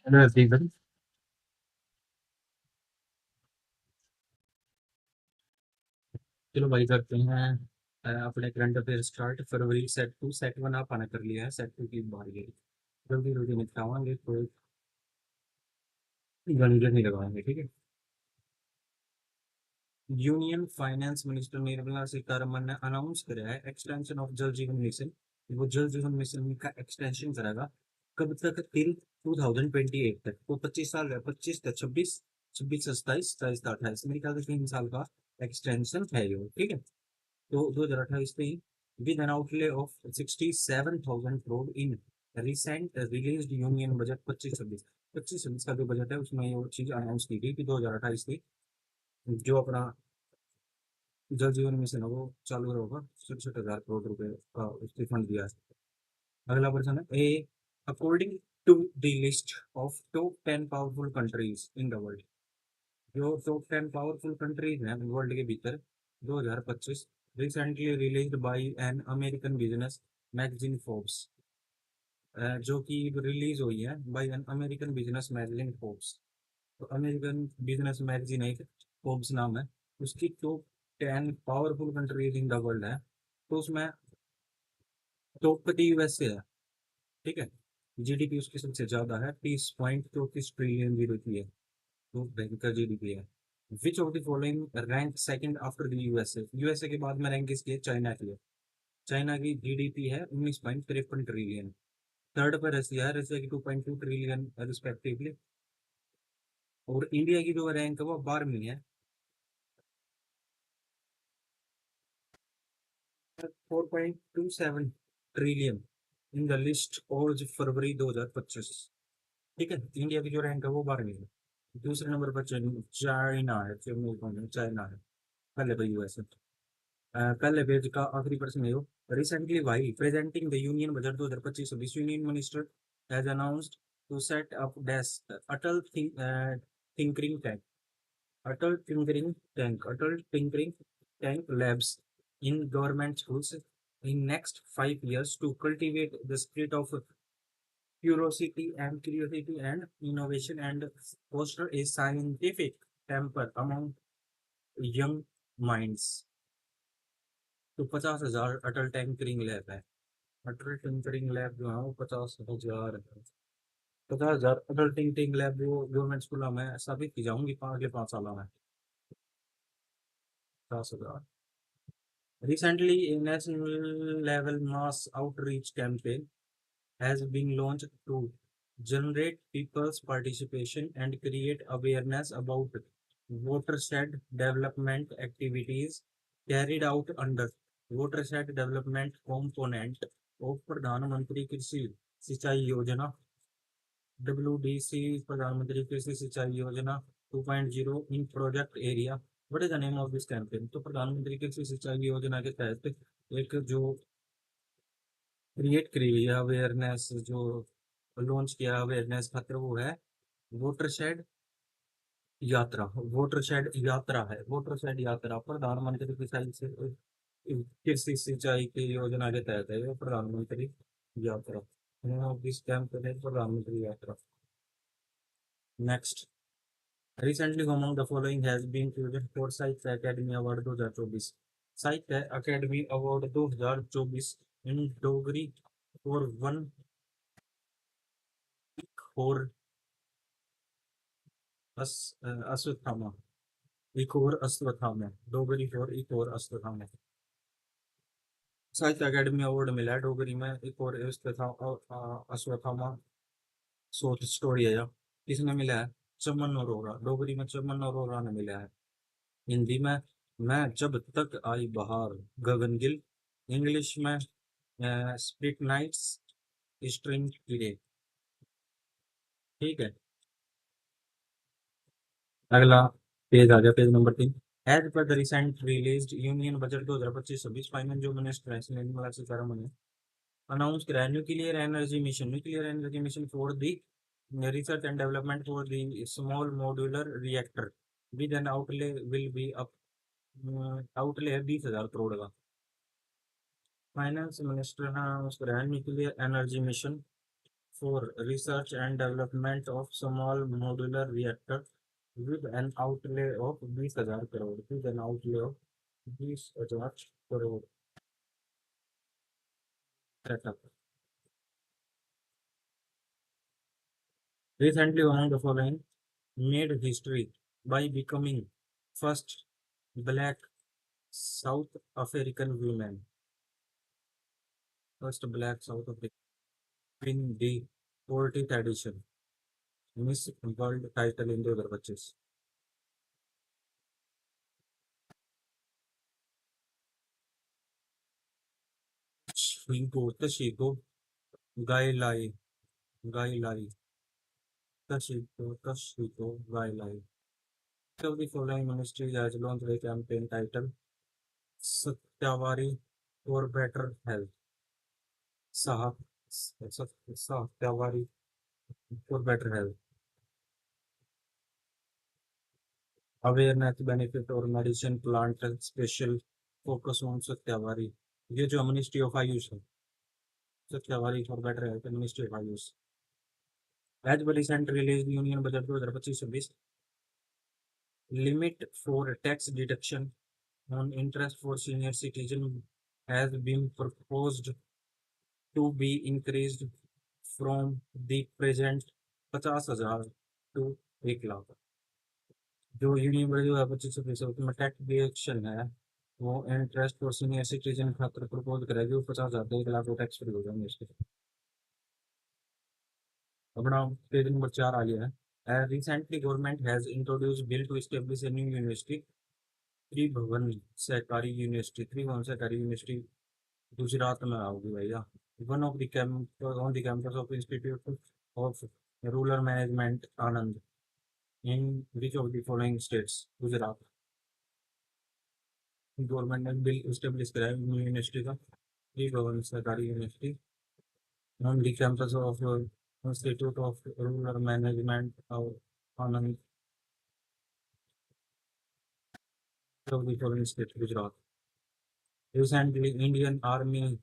Hello everyone. चलो भाई करते हैं अपने करंट अफेयर स्टार्ट। फरवरी सेट वन आप आना कर लिया है, सेट टू की बारी है। जल्दी जल्दी निपटावांगे, कोई गणित नहीं लगाएंगे, ठीक है। Union finance minister Nirmala Sitharaman ने अनाउंस करा है एक्सटेंशन ऑफ जल जीवन मिशन। वो जल जीवन मिशन का एक्सटेंशन करेगा कब तक? टिल 2028 तक। वो 25 साल है, 25 तक 26, 26 से 27, 27 से 28, मेरे ख्याल से 3 साल का एक्सटेंशन है ये, ठीक है। तो 2028 में ही with an outlay of 67,000 crore in recent released union budget 25-26 का जो बजट है उसमें ये चीज अनाउंस की गई कि 2028 में जो अपना जल जीवन मिशन है वो चालू होगा। 67,000 करोड़ रुपए का उसकी फंड दिया है। अगला क्वेश्चन है a according to the list of top 10 powerful countries in the world. जो टॉप 10 पावरफुल कंट्रीज हैं वर्ल्ड के भीतर 2025 recently released by an American business magazine Forbes, जो कि रिलीज हुई है by an American business magazine Forbes. तो American business magazine एक फोर्ब्स नाम है, उसकी top 10 powerful countries in the world है। तो उसमें टॉप पे यूएसए है, ठीक है। जीडीपी उसकी सबसे ज्यादा है, 30.34 ट्रिलियन जीडीपी है। तो भयंकर जीडीपी है। विच of the following rank second after the USA? USA के बाद में रैंक किसकी है? चाइना की है। चाइना की जीडीपी है 19.53 ट्रिलियन। थर्ड पर रसिया है, रसिया की 2.2 ट्रिलियन रिस्पेक्टिवली। और इंडिया की जो रैंक है वो 12वीं है, 4.27 ट्रिलियन इन द लिस्ट और जो फरवरी 2025, ठीक है। इंडिया की जो रैंक है वो 12वीं है। दूसरे नंबर पर चाइना है, चाइना है। पहले पे यूएस है। पहले पेज का आखिरी प्रश्न है। Recently while presenting the union budget 2025-26 union minister has announced to set up dash Atal tinkering tank Atal tinkering tank labs in government schools in next 5 years to cultivate the spirit of curiosity and innovation and foster a scientific temper among young minds। तो 50,000 अटल tinkering lab है। अटल tinkering lab जो है वो 50,000 है। 50,000 अटल tinkering lab वो government स्कूलों में स्थापित की जाऊंगी अगले 5 सालों में। 50,000। Recently, a national level mass outreach campaign has been launched to generate people's participation and create awareness about watershed development activities carried out under watershed development component of Pradhan Mantri Krishi Sinchai Yojana WDC प्रधानमंत्री कृषि सिंचाई योजना 2.0 in project area. What is the name of this campaign? तो प्रधानमंत्री कृषि सिंचाई योजना के तहत एक जो क्रिएट करी हुई है अवेयरनेस, जो लॉन्च किया अवेयरनेस खातर, वो है वोटरशेड यात्रा। वोटरशेड यात्रा है, वोटरशेड यात्रा प्रधानमंत्री सिंचाई से कृषि सिंचाई की योजना के तहत है ये प्रधानमंत्री यात्रा। Name of this campaign है प्रधानमंत्री यात्रा। Next, recently among the following has been chosen for साहित्य अकेडमी अवार्ड 2024। साहित्य academy award 2024 in Dogri for one और अश्वत्थामा। एक और अश्वत्थामा, डोगरी फॉर एक और अश्वत्थामा। साहित्य अकेडमी अवार्ड मिला है डोगरी में एक और अश्वत्थामा शॉर्ट स्टोरी है। किसने मिला है? चमन अरोड़ा। डोगरी में चमन अरोड़ा ने मिला है। हिंदी में मैं जब तक आई बहार, गगन गिल। इंग्लिश में स्प्लिट नाइट्स, स्ट्रिंग कीड़े, ठीक है। अगला पेज आ गया, page number 3। As per the recent released union budget 2025-26 finance जो मिनिस्टर है निर्मला सीतारमण ने अनाउंस किया है nuclear energy mission for the research and development for the small modular reactor with an outlay will be up outlay है 20,000 करोड़ का। Finance minister ने उसको nuclear energy mission for research and development of small modular reactor with an outlay of 20,000 crore. With an outlay of 20,000 crore setup. Recently, among the following made history by becoming first black South African woman, first black South African in the 40th edition Miss World title in 2025. Tashiko Gai Lai Gai Lai Tashiko Gai Lai. So the following ministry has launched a campaign titled Satyavari for Better Health. Sah Satyavari for Better Health. Awareness benefit और medicine plant special focus on Shatavari. ये जो ministry of AYUSH है, Shatavari for better health ministry of AYUSH. As per recent release union budget 2025-26 limit for tax deduction on interest for senior citizen has been proposed to be increased from the present 50,000 to 1 lakh. जो union budget 2025-26 उसमें tax deduction है वो interest और senior citizen खातर propose करेगी वो 50,000 से 1 लाख वो टैक्स फ्री हो जाएंगे इसके. अपना पेज नंबर 4 आ गया है. Recently government has introduce bill to establish a new university Tribhuvan Sahkari university. Tribhuvan Sahkari university Gujarat में आओगी भैया. One of the campus on the campus of institute of rural management Anand in which of the following states. Gujarat. Government ने bill establish कराया new university का Tribhuvan Sahkari university on the campus of Institute of Rural Management of Anand of the foreign state Gujarat. Recently, Indian Army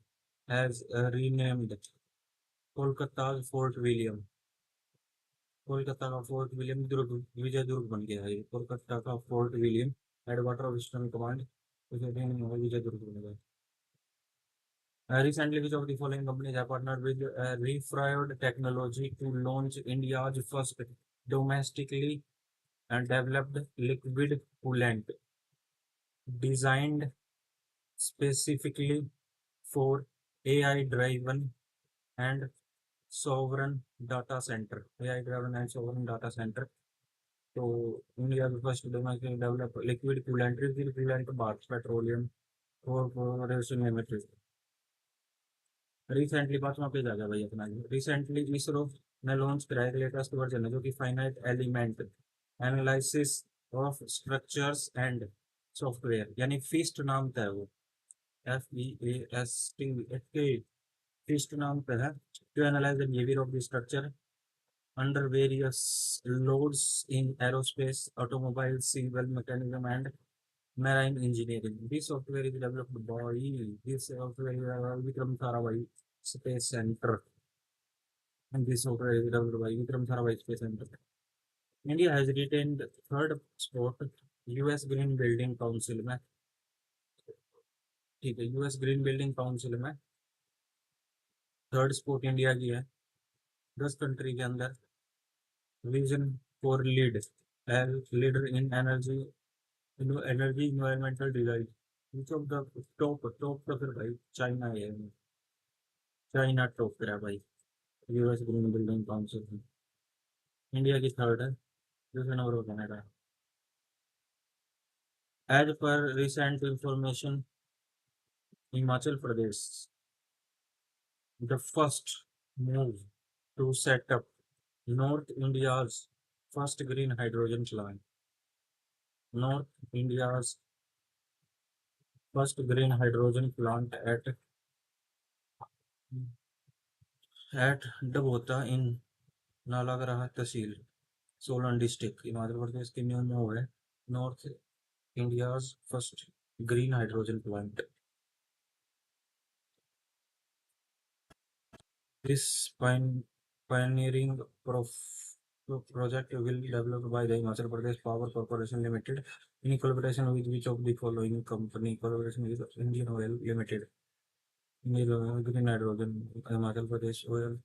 has renamed Kolkata's Fort William. Kolkata का Fort William दुर्ग विजय दुर्ग बन गया है. ये कोलकाता का Fort William headquarter of eastern command Vijay Durg बनेगा. Recently, which of the following companies have partnered with Refried Technology to launch India's first domestically and developed liquid coolant designed specifically for AI-driven and sovereign data center. AI-driven and sovereign data center. So, India first domestically developed liquid coolant, liquid coolant bath, petroleum, for limited. Recently 5वां page आ गया भाई अपना. Recently ISRO ने launch कराया latest version है जो कि finite element analysis of structures and software यानी फिस्ट नाम का है वो. FEAST फिस्ट नाम का है to analyse the behaviour of the structure under various loads in aerospace, automobile, civil mechanism, and marine engineering. This software is developed by this software Vikram Sarabhai Space Center. And this software is developed by Vikram Sarabhai Space Center. India has retained third spot US Green Building Council में. ठीक है, US Green Building Council में third spot India की है 10 country के अंदर. Vision for lead leader in energy environmental design. Which of the top तो फिर भाई चाइना है. चाइना टॉप पर है भाई यूएस ग्रीन बिल्डिंग काउंसिल में. इंडिया की थर्ड है. दूसरे नंबर पर Canada. As per recent information Himachal Pradesh the first move to set up north India's first green hydrogen plant. North India's first green hydrogen plant at Dabota in Nalagarh tehsil Solan district Himachal Pradesh के new move है north India's first green hydrogen plant. This pioneering project will be developed by the Himachal Pradesh Power Corporation Limited in collaboration with which of the following company? Collaboration with Indian Oil Limited, Green Hydrogen, Himachal Pradesh Oil,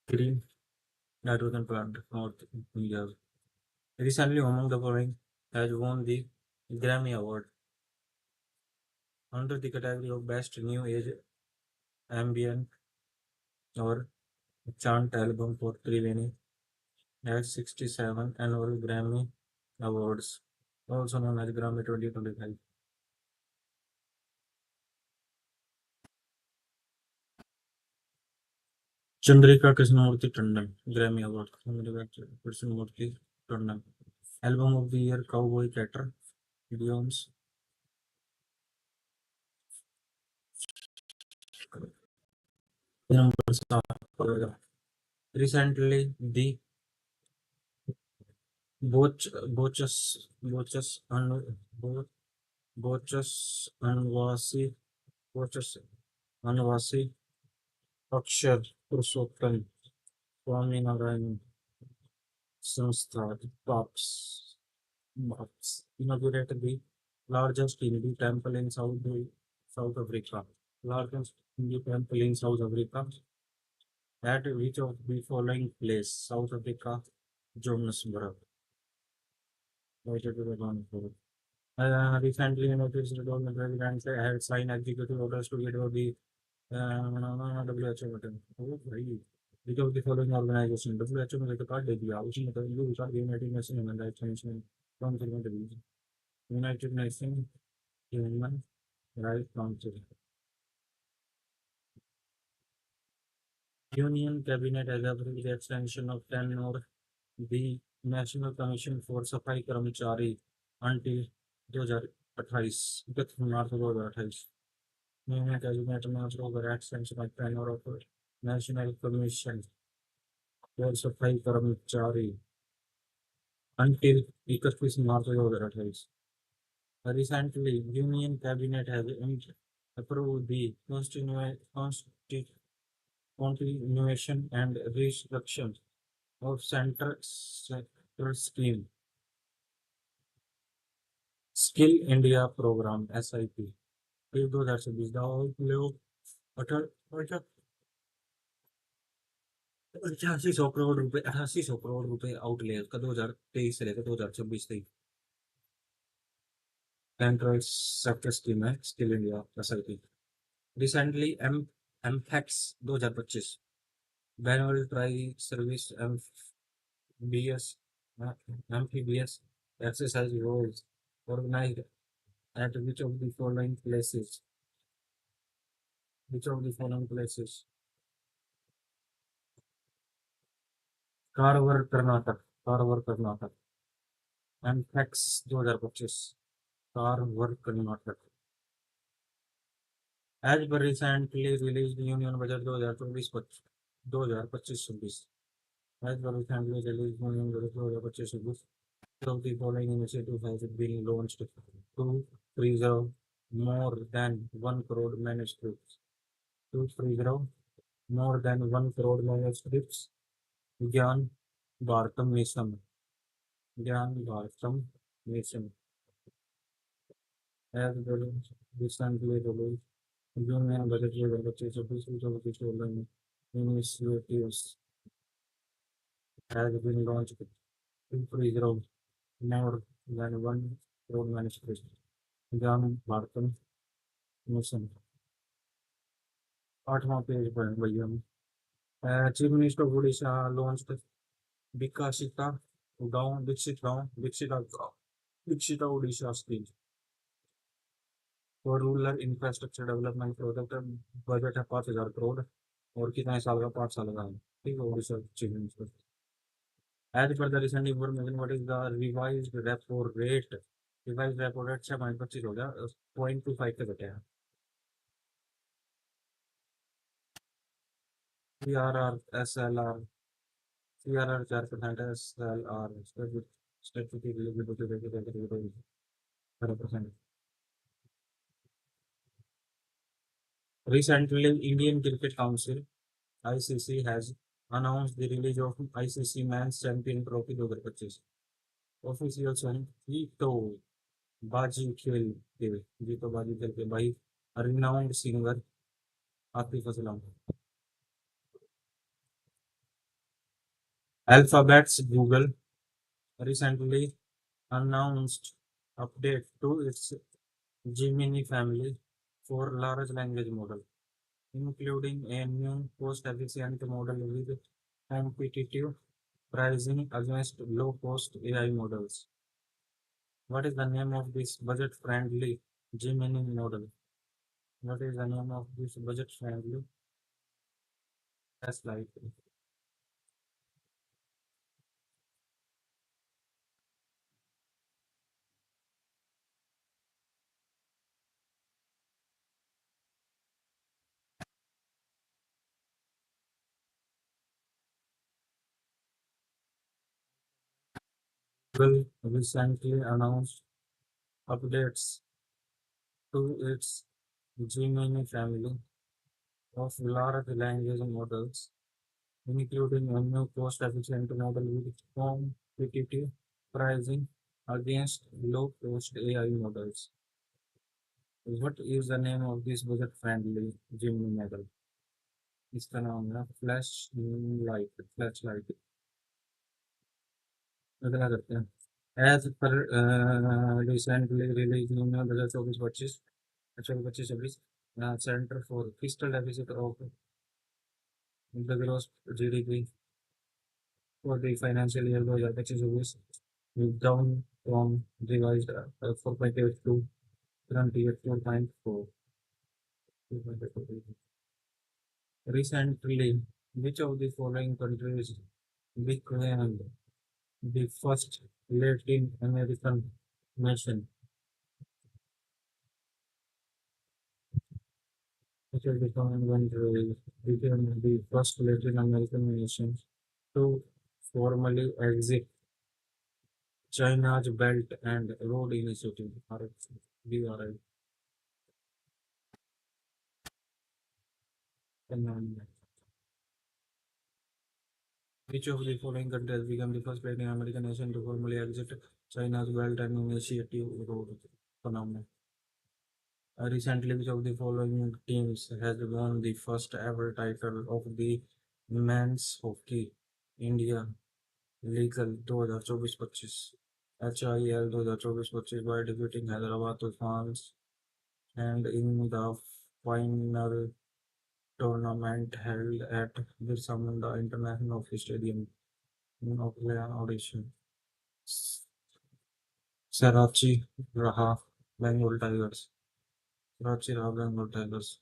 Green Hydrogen Plant, North India. Recently, among the following has won the Grammy Award under the category of Best New Age Ambient or Chant Album for Triveni at 67 annual Grammy Awards, also known as Grammy 2025. Chandrika Krishnamurti Tandon, Grammy Award. Chandrika Krishnamurti Tandon. Album of the Year, Cowboy Catter, Beyonce. Number recently, the Bochus and Bochus Anvasi Akshar Purushottam Swaminarayan Samstha Pops inaugurated the largest Hindu temple in South Africa. Largest Hindu temple in South Africa. At which of the following place? South Africa, Johannesburg. Located to the Johannesburg. Recently, noticed the government president had signed executive orders to get over the WHO button. Oh, भाई. Which of the following organization? WHO में तो card दे दिया. उसी में तो ये विचार United Nations Human Rights Commission कौन सी में दे United Nations Human Rights Council. Union Cabinet has approved the extension of 10 or the National Commission for Safai Karmachari until 2028 गत मार्च 2028 Union Cabinet ने approved the extension of 10 or of National Commission for Safai Karmachari until 31 March 2028. Recently, Union Cabinet has approved the continuation and restructure of Central Scheme Skill India Program SIP. फिर 2026 दाव लोग 8800 करोड़ रुपए outlay उसका 2023 से लेकर 2026 तक central sector scheme है skill India SIP. Recently Amphex 2025 manual tri service MBS amphibious exercise roles organized at which of the following places? Karwar Karnataka MFX 2025 Karwar Karnataka. As per recently released Union Budget 2024-2025. As per recently released Union Budget 2025, of the following initiative has been launched to preserve more than 1 crore manuscripts. To preserve more than 1 crore manuscripts. Gyan Bhartam Mission. Gyan Bhartam Mission. As well recently released Union Budget 2025 initiatives has been launched to preserve more than 1 crore manuscripts. Gyan Bhartam Mission. 8वां page पर भैया Chief Minister of Odisha launched Vikasita गांव Vikshita Odisha scheme for rural infrastructure development project budget है 5,000 करोड़ और कितने साल का 5 साल का है ठीक है Odisha chief minister as per the recent information what is the revised repo rate 6.25 हो गया 0.25 के घटे हैं CRR SLR CRR 4% SLR statutory eligibility 12%. Recently, Indian Cricket Council (ICC) has announced the release of ICC Men's Champion Trophy 2025. Official song "जीतो बाजी खेल के" जीतो बाजी खेल के by a renowned singer Atif Aslam. Alphabet's Google recently announced update to its Gemini family for large language model, including a new cost-efficient model with competitive pricing against low-cost AI models. What is the name of this budget-friendly Gemini model? What is the name of this budget-friendly Tesla? Google recently announced updates to its Gemini family of large language models, including a new cost-efficient model with competitive pricing against low-cost AI models. What is the name of this budget-friendly Gemini model? इसका नाम है flash light अगला करते हैं as per recently release new 2024-25 24-25-26 centre for fiscal deficit of the gross GDP for the financial year 2025-26 down from revised 4.8 to currently at 4.4. Recently, which of the following countries became the first Latin American nation? Which of the following countries became the first Latin American nation to formally exit China's Belt and Road Initiative? BRI. Which of the following countries became the first Latin American nation to formally exit China's Belt and Initiative Road phenomenon? Recently, which of the following teams has won the first ever title of the Men's Hockey India League 2024-25 HIL 2024-25 by defeating Hyderabad Tufans and in the final tournament held at Birsa Munda International Hockey Stadium in Odisha. Sarachi Raha Bengal Tigers. Sarachi Raha Bengal Tigers.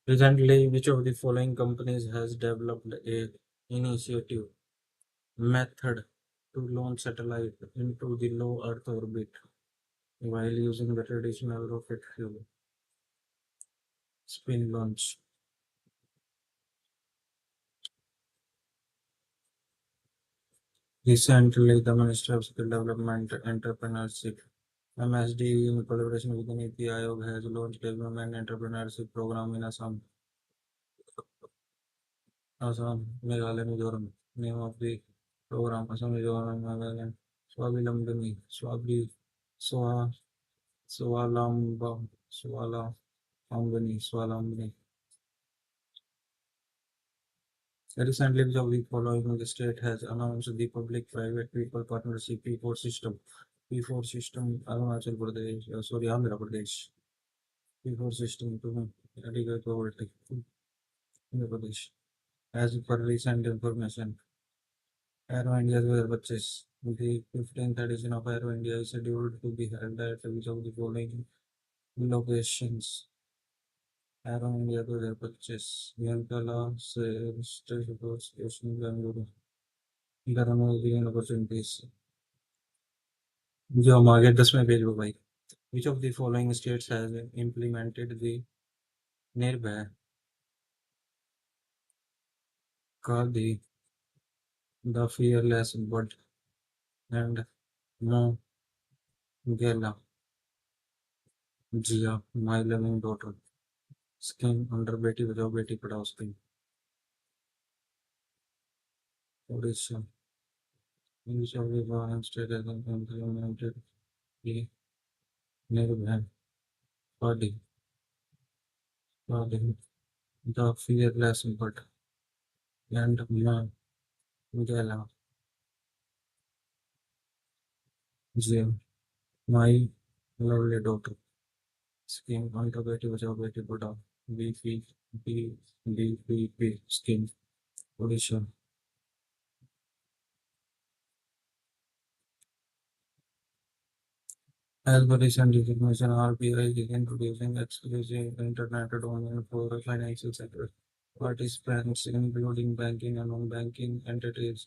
Recently, which of the following companies has developed a initiative method to launch satellite into the low Earth orbit while using the traditional rocket fuel spin launch? Recently, the Ministry of Skill Development Entrepreneurship (MSD) in collaboration with the NITI Aayog has launched a women entrepreneurship program in Assam, Meghalaya, Mizoram. Name of the program: Assam, Mizoram, Nagaland. Swabilambini, Swa, Swalamba, Swalambini. Recently, which of the following the state has announced the public-private people partnership P4 system? P4 system, Arunachal Pradesh, sorry, Andhra Pradesh. P4 system to eradicate poverty, Andhra Pradesh. As per recent information, Aero India 2025, the 15th edition of Aero India is scheduled to be held at which of the following locations? Aero India 2025, Yankala, State Station, Bangalore. There are no opportunities. जो हम आगे 10 में page पे भाई which of the following states has implemented the निर्भय का the The Fearless Bud and Mo Gela Jia, My Loving Daughter. Scheme under Beti Bachao Beti Padhao scheme. Odisha. English of the Foreign State as implemented the Nehru Party. Party. The Fearless Bud and Mo Gela Jia, My Lovely Daughter. Scheme under Beti Bachao Beti Padhao. BPBPP scheme. Odisha. As per recent information, RBI is introducing exclusive internet domain for financial sector participants, including banking and non-banking entities.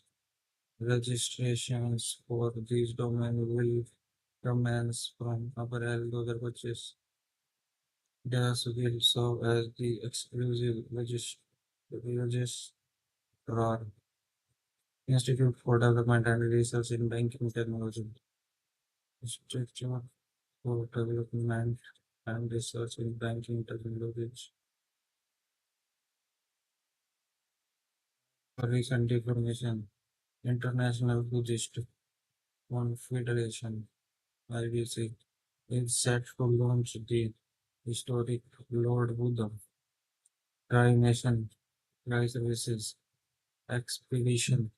Registrations for these domain will commence from April 2025. DAS will serve as the exclusive registrar Institute for Development and Research in Banking Technology. Structure for Development and Research in Banking Technology. For recent information, International Buddhist Confederation (IBC) is set to launch the historic Lord Buddha Tri-Nation Tri-Services expedition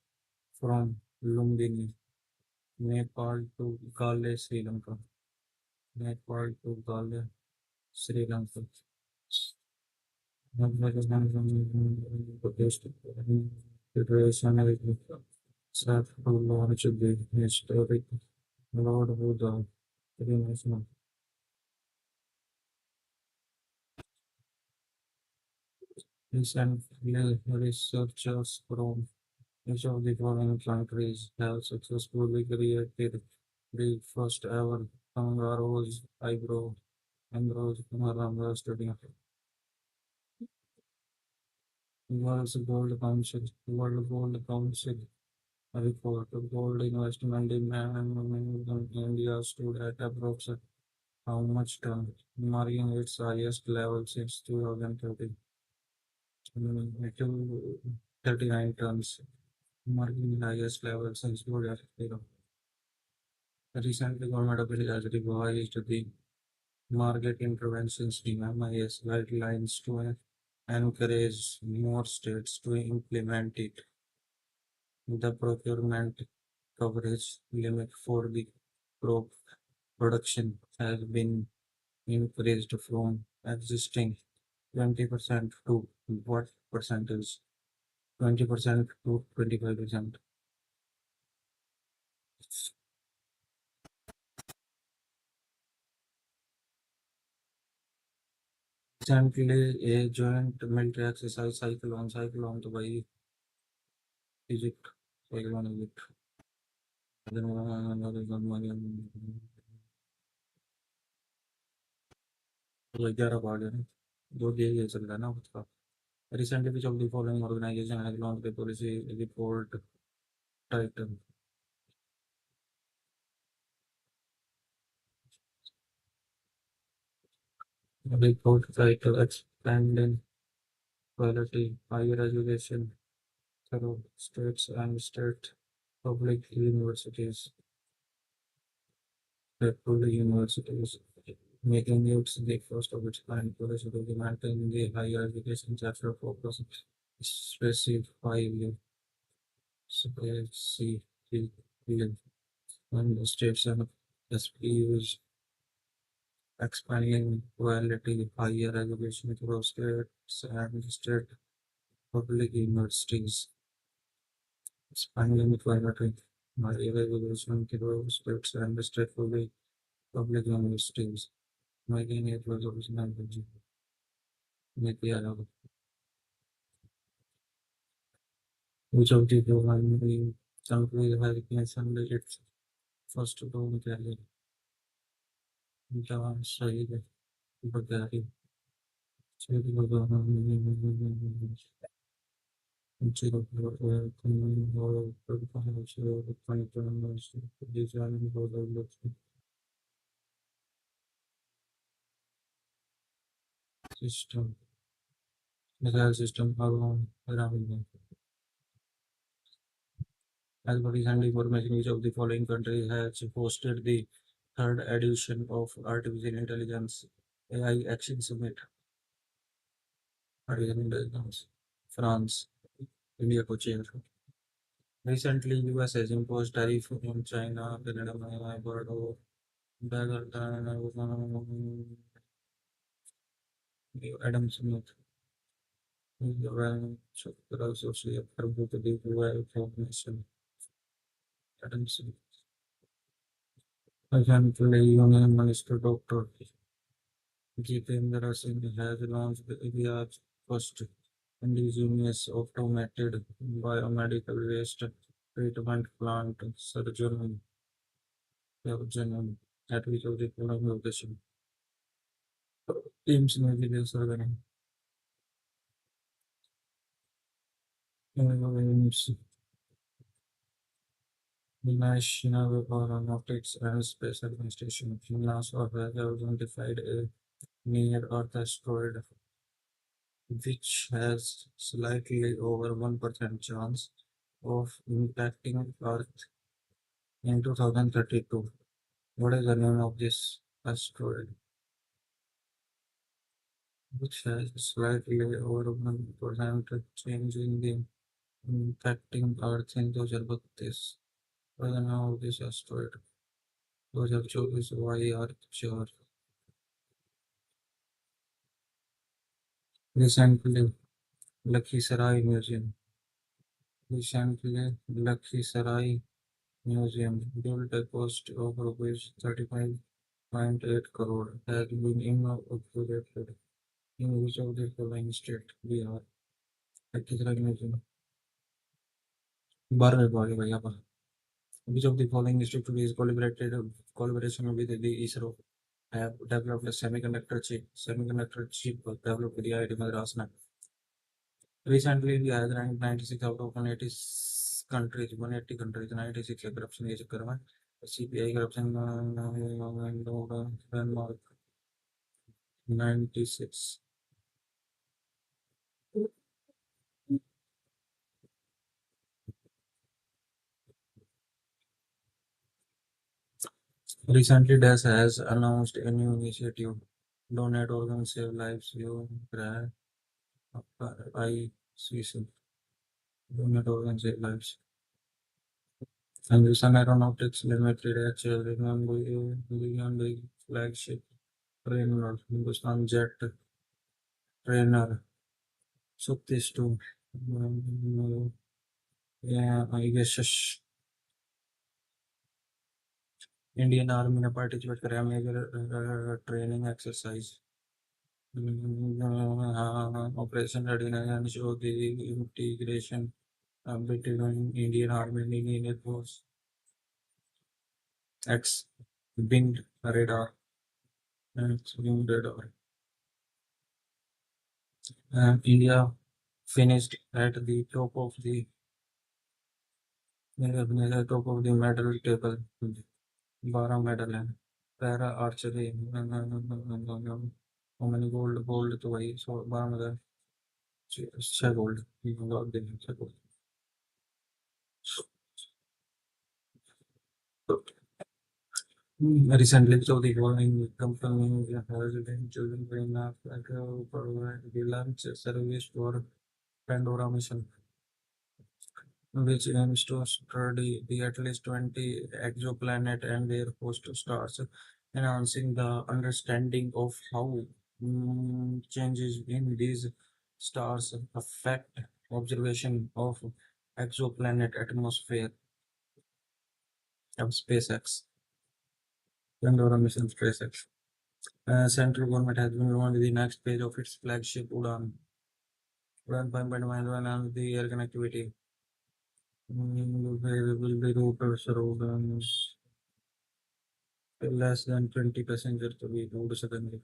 from Lumbini, Nepal to Gale, Sri Lanka. Nepal to Gale, Sri Lanka. Buddhist Federation is set to launch the historic Lord Buddha Tri-Nation. Recently, researchers from each of the following countries have successfully created the first ever kangaroo's eyebrow embroidered maranga study. World Gold Council report gold investment demand in India stood at approximately how much ton, marking its highest level since 2013 to 39 tons, marking the highest level since 2013. Recently, Government of India has revised the Market Intervention Scheme (MIS) guidelines to encourage more states to implement it. The procurement coverage limit for the crop production has been increased from existing 20% to what percentage? 20% to 25%. Recently, a joint military exercise cyclone to by Egypt, cyclone Egypt. तो 11 part है ना, 2 दिए ये चल रहा है ना उसका। Recently, which of the following organization has launched a policy report title? Report title expanding quality higher education through states and state public universities, state public universities, making it the first of its kind policy to maintain the higher education sector focus specifying specifically on the states and SPUs expanding quality higher education through states and state public universities, expanding quality higher education through states and state public universities, making it resolution and maybe allowed. Which of the following countries has mentioned its first drone carrier? Jawan Shahid Baghdadi. Zero system, missile system around them. As per recent information, each of the following countries has hosted the third edition of Artificial Intelligence AI Action Summit. Artificial Intelligence, France, India co-chair. Recently, US has imposed tariff on China, Canada, Ecuador, Adam Smith, Iran, Associate Prabhu to the UI Foundation, Adam Smith. Recently, Union Minister Dr. Jitendra Singh has launched India's first indigenous automated biomedical waste treatment plant, surgeon at which of the following location. Teams में भी देख सकते हैं Aims, National Aeronautics and Space Administration NASA has identified a near-Earth asteroid which has slightly over 1% chance of impacting Earth in 2032. What is the name of this asteroid which has slightly over 1% change in the impacting Earth in 2032? What is the name of this asteroid? 2024 YR4. Recently, Lakhisarai Museum. Recently, Lakhisarai Museum, built a cost of rupees 35.8 crore, has been inaugurated in which of the following state? Bihar. Lakhisarai Museum. 12 बार भाई यहाँ पर. Which of the following institute is collaboration with the ISRO have developed a semiconductor chip? Semiconductor chip developed with the IIT Madras. Recently, India has ranked 96 out of 180 countries, 180 countries, 96 है corruption के चक्कर में. CPI corruption Denmark 96. Recently, DAS has announced a new initiative, Donate Organs Save Lives. You cry, I see. Donate Organs Save Lives. Hindustan Aeronautics Limited actually the flagship trainer, Hindustan Jet trainer. Suktish too. Yeah, I guess Indian Army ने participate करा major training exercise. Operation Readiness and show the integration between Indian Army and Indian Air Force. X winged radar. X winged radar. India finished at the top of the medal table. 12 medal हैं. Para archery मैंने gold तो वही 12 medal. 6 gold. छह gold. Recently, so the following company has been chosen to provide the launch service for Pandora mission, which aims to study the at least 20 exoplanet and their host stars, enhancing the understanding of how changes in these stars affect observation of exoplanet atmosphere of SpaceX. Pandora mission SpaceX. Central government has been launched the next phase of its flagship Udan 5.1 and the air connectivity. Will be routers around less than 20 passengers to be moved suddenly.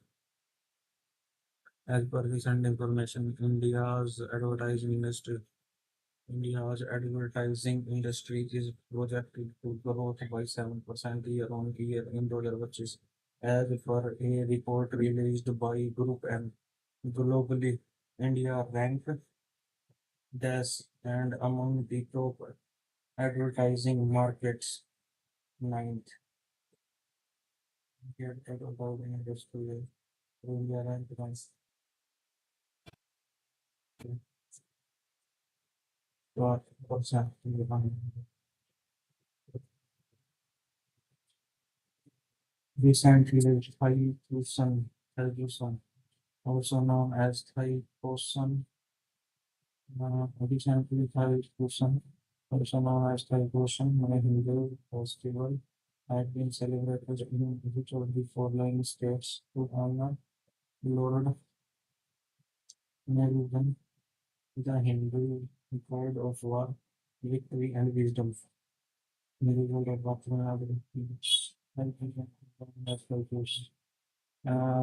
As per recent information, India's advertising industry India's advertising industry is projected to grow by 7% year-on-year in 2025, as per a report released by Group M. Globally, India ranked as and among the top advertising markets ninth. Here, talk about the industry. India ranked as 12%. Recently, Thai Fusion, also known as Thai Fusion, recently Thai Fusion, also known as Thai Fusion, Hindu festival, had been celebrated in each of the following states to honor Lord Murugan, the Hindu god of war, victory, and wisdom. Murugan of Vatranagari,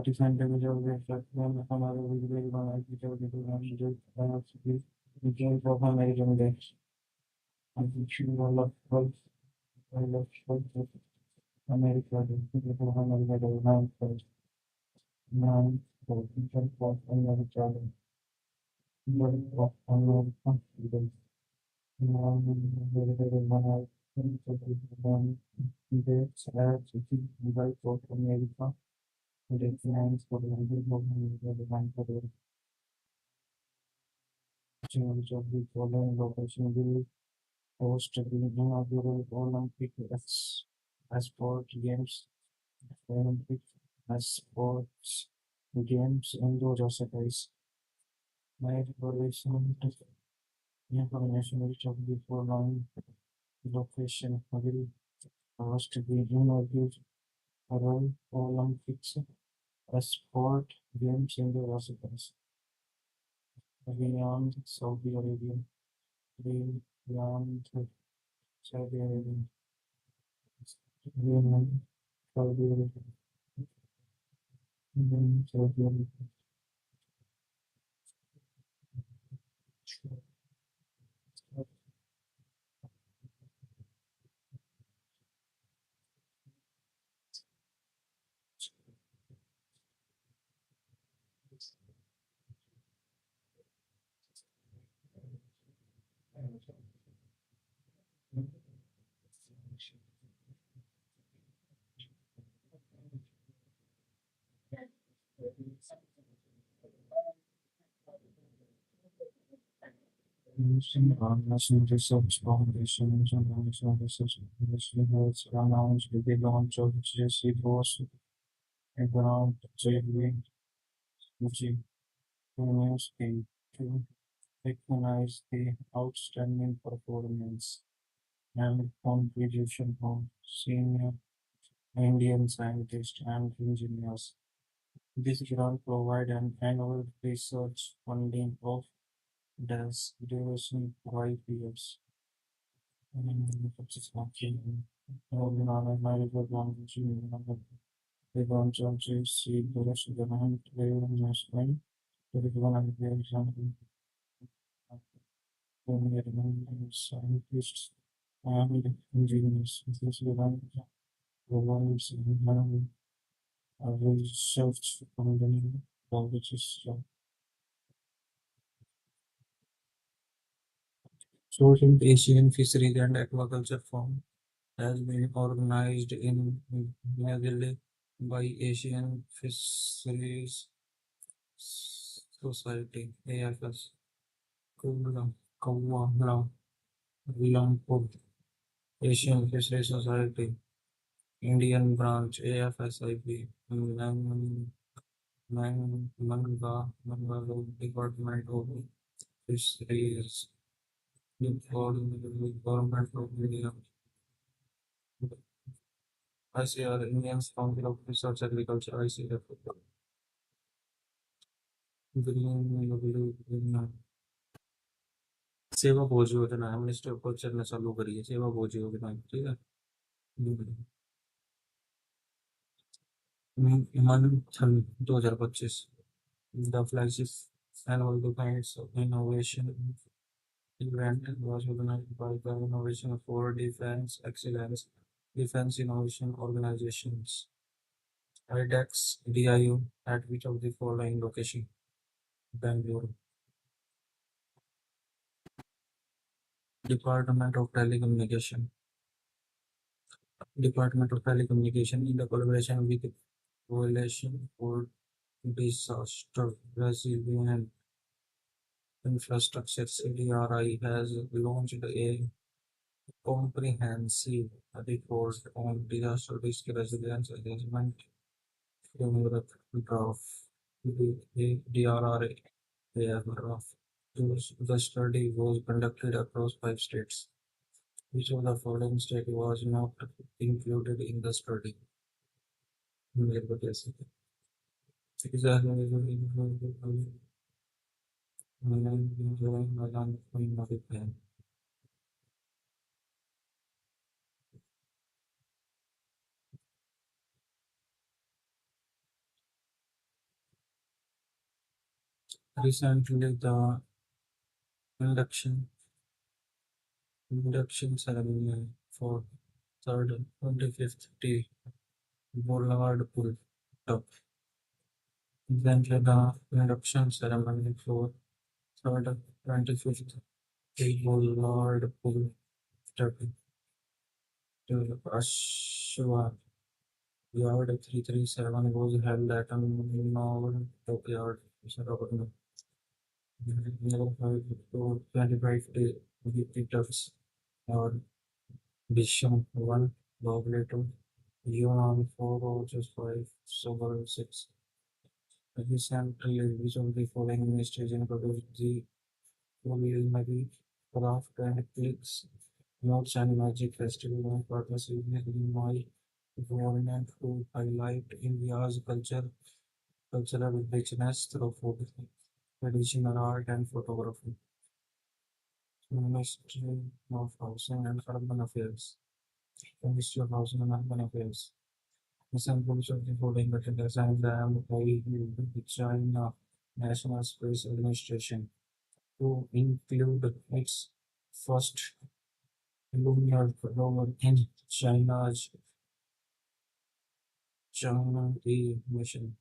different levels of reflection from other visual visual of American days. And teaching all of both I love both America, the people of America, the United States, man, the people of America, the of America, the America, the finance for the change of the following location will host the inaugural Olympic sport games, Olympic sports games in those cities. My information which of the following location will host the inaugural Olympics sport games in the cities. Beyond Saudi Arabia, beyond Saudi Arabia, beyond Saudi Arabia, beyond Saudi Arabia. National Research Foundation International Research Foundation has announced the launch of JC Bose Ground JV Fuji Premium Scheme to recognize the outstanding performance and contribution of senior Indian scientists and engineers. This grant provides an annual research funding of DAS duration 5 years. The launch of JC Bose Ground Premium Scheme to recognize the example of Indian scientists and engineers. This grant provides research funding which is Southeast Asian Fisheries and Aquaculture Forum has been organized in New Delhi by Asian Fisheries Society AFS Kuala Lumpur Asian Fisheries Society Indian Branch AFSIP Mangalore Department of Fisheries the government of India ICR Indian Council of Research Agriculture ICF green सेवा भोज योजना है minister culture ने चालू करी है सेवा भोज योजना ठीक है मंथन 2025 the flagship annual defines of innovation Event was organized by the Innovation for Defense Excellence Defense Innovation Organizations IDEX DIU at which of the following location? Bangalore. Department of Telecommunication. Department of Telecommunication in the collaboration with Coalition for Disaster Resilient Infrastructure CDRI has launched a comprehensive report on disaster risk resilience assessment framework draft. The DRRA draft. The study was conducted across 5 states. Which of the following state was not included in the study? मेरे को कैसे Recently, the induction induction ceremony for third and 25th T Boulevard Pool Top. Recently, the induction ceremony for third and 25th T Boulevard Pool Top to Ashwa Yard 337 was held at a Novel Dockyard, Visakhapatnam. Near 25 Victors or Bisham 1 Bogleto Yuan 4 Rogers 5 Subaru 6. Recently, which of the following ministries introduced the culinary craft and clicks notes and magic festival on purpose in my government to highlight India's cultural richness through food, traditional art and photography. Ministry of Housing and Urban Affairs. Ministry of Housing and Urban Affairs. Examples of the following materials and the China National Space Administration to include its first lunar rover in China's Chang'e mission.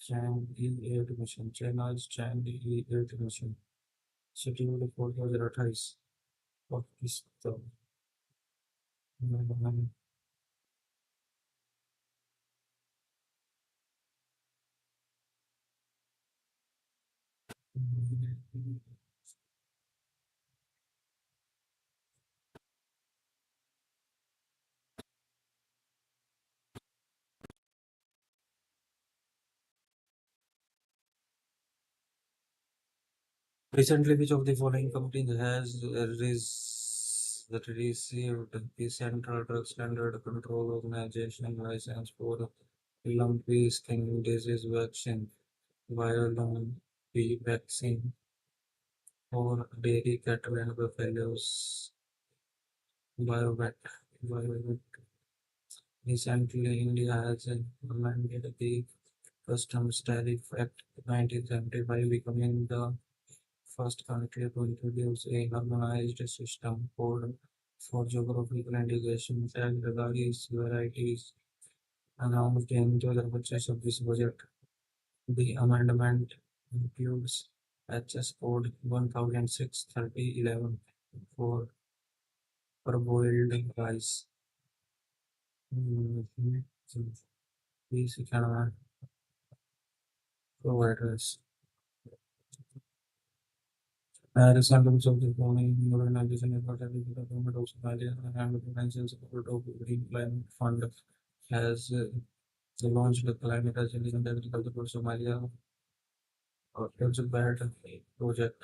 Chang'e 8 mission. China's Chang'e 8 mission. Scheduled for 2028. Pakistan. Recently, which of the following companies has received the Central Drug Standard Control Organization license for lumpy skin disease vaccine, violin B vaccine for dairy cattle and buffaloes, Biovet. Biovet. Recently, India has amended the Customs Tariff Act 1975, becoming the first country to introduce a harmonized system code for geographical indication tagged various varieties announced in 2026 budget. The amendment includes HS code 1006-3011 for parboiled rice. Mhm. These can providers. Resemblance of the following organization is not having the government of Somalia and the financial support of Green Climate Fund has launched the Climate Resilience and Agriculture for Somalia Council Bad Project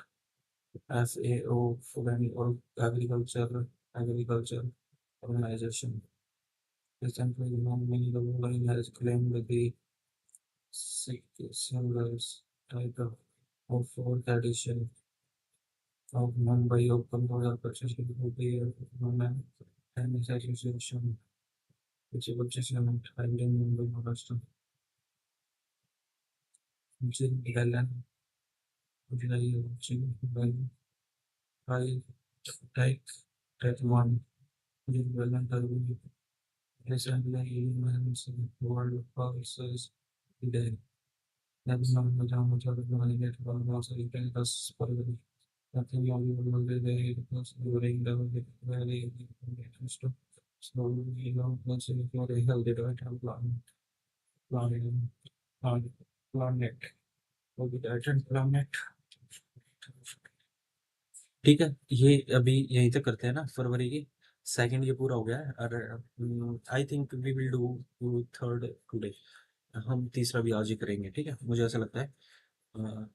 FAO Food and or Agriculture Organization. Recently, many the following has claimed the symbols title of fourth edition of Mumbai Open Royal Purchasing of the Women Tennis Association, which is purchasing held in Mumbai, Maharashtra. Jill Gallen, Jill Gallen, I take that one development recently events world pulses today. That's not the time which are going to get one also you can just for the nothing you will be there because during the very to slowly you know once you for a healthy diet and planning plan planet for the diet and planet. ठीक है, ये अभी यहीं तक करते हैं ना फरवरी की। सेकंड ये पूरा हो गया है और I think we will do third today. हम तीसरा भी आज ही करेंगे, ठीक है, मुझे ऐसा लगता है।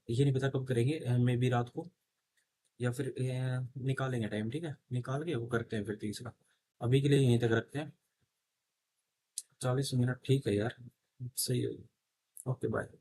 ये नहीं पता कब करेंगे, मे बी रात को या फिर निकालेंगे टाइम, ठीक है, निकाल के वो करते हैं फिर तीसरा। अभी के लिए यहीं तक रखते हैं। 40 मिनट ठीक है यार, सही है। Okay bye.